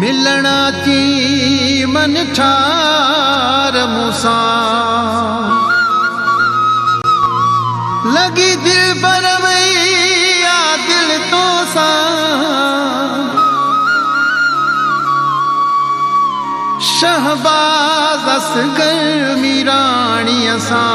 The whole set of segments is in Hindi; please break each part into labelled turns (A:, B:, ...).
A: मिलना ची मन ठार मूसा लगी दिल बरवैया दिल तो सा शहबाज असगर मीराणी असा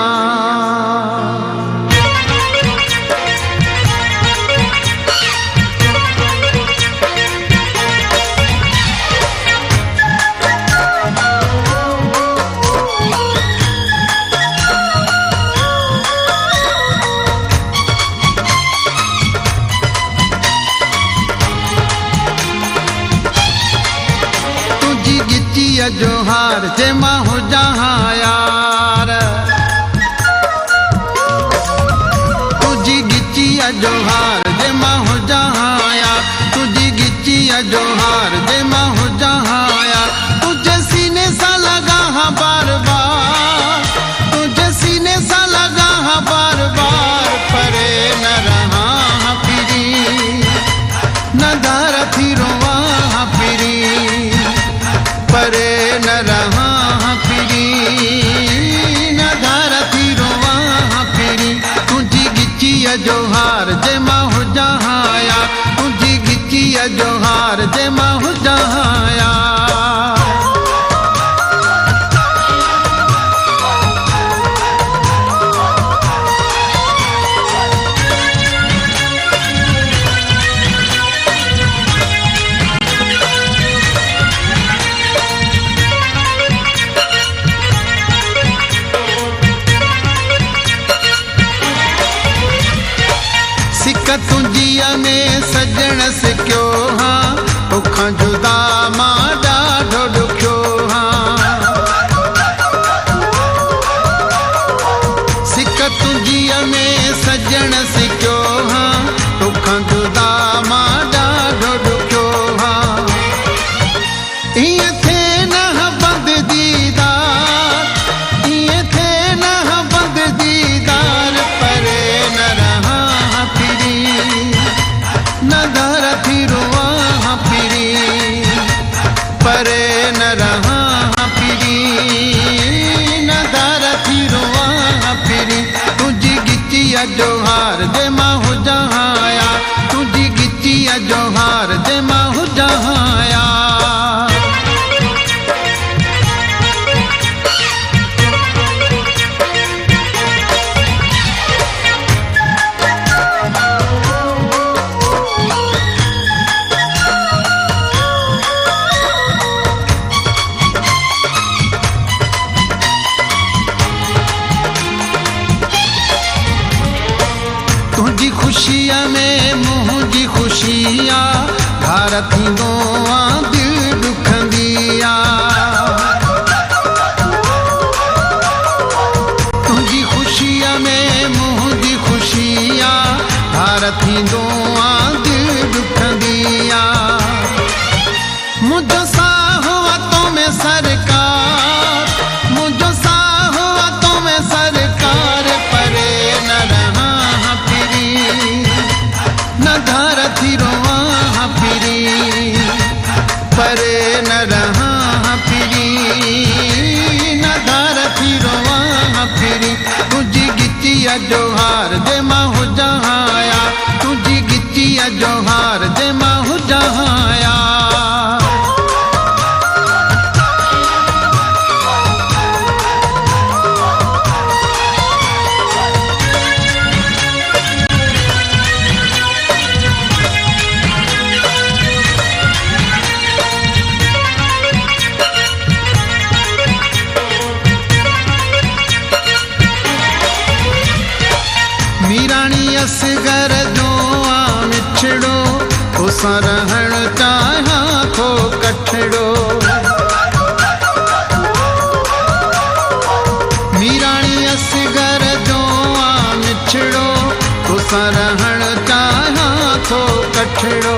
A: जोहार जे माहू जहाँ यार तुझी गिचिया जोहार जे माहू जहाँ यार तुझी गिचिया जोहार जे माहू जहाँ यार तुझे सीने सा लगा हाँ बार बार तुझे सीने सा लगा हाँ बार बार परे न रहा हाँ फिरी न धार फिरो वहाँ फिरी परे न रहा फिरी न धारा फिरो वहाँ फिरी तुझी गिचिया जोहार जे माहू जहाँ तुझी गिचिया जोहार जे माहू जहाँ तुझिया में सजण से क्यों हाँ तोखां जुदा मां ॾाढो ॾुखियो हाँ सिक तुझिया में सजण से क्यों हाँ तोखां जुदा मां ॾाढो ॾुखियो हाँ ईअं थे न बंद दीदार ईअं थे न बंद दीदार परे न रहा न धारा फिरो वहाँ फिरी परे न रहा फिरी न धारा फिरो वहाँ फिरी तुझी गिचिया जोहार जे माहू जहाँ तुझी गिचिया जोहार जे माहू जहाँ खुशिया में मुझी खुशिया धार थींदो दिल दुखंदिया तुझी खुशिया में मुझी खुशिया धार थींदो दिल दुखंदिया मुझो साहो तो में सरकार मुझो साहो तो में सरकार परे न रहा न धारा फिरो वहाँ फिरी परे न रहा फिरी न धारा फिरो वहाँ फिरी तुझी गिचिया जोहार जे माहू जहाँ तुझी गिचिया जोहार जे माहू जहाँ मीराणी असगर जो मिठड़ो उसा रहण चाहा थो कठड़ो मीराणी असगर जो मिठड़ो उसा रहण चाहा थो कठड़ो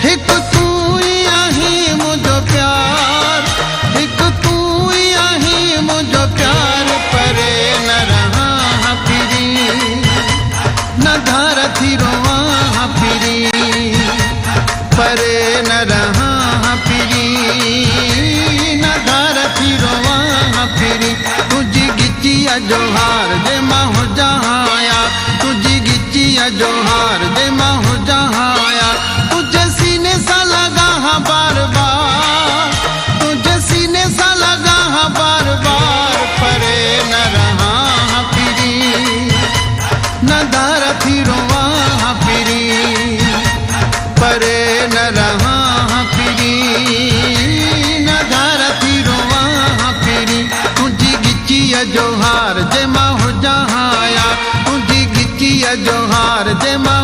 A: हिक तू ही आहीं मुझो प्यार हिक तू ही आहीं मुझो प्यार परे न रहा न धारा फिरो वहाँ फिरी परे न रहा जोहार जे मां हो जहाया, तुझी गिचिया जोहार जे मां हो जहाया। तुझे सीने सा लगा हाँ बार बार, तुझे सीने सा लगा हाँ बार बार, परे न रहा हाँ फिरी, न धार फिरो वहाँ फिरी, परे न रहा हाँ फिरी, न धार फिरो वहाँ फिरी। तुझी गिचिया जोहार जे मां हो जहाया, तुझी गिचिया जोहार जे मां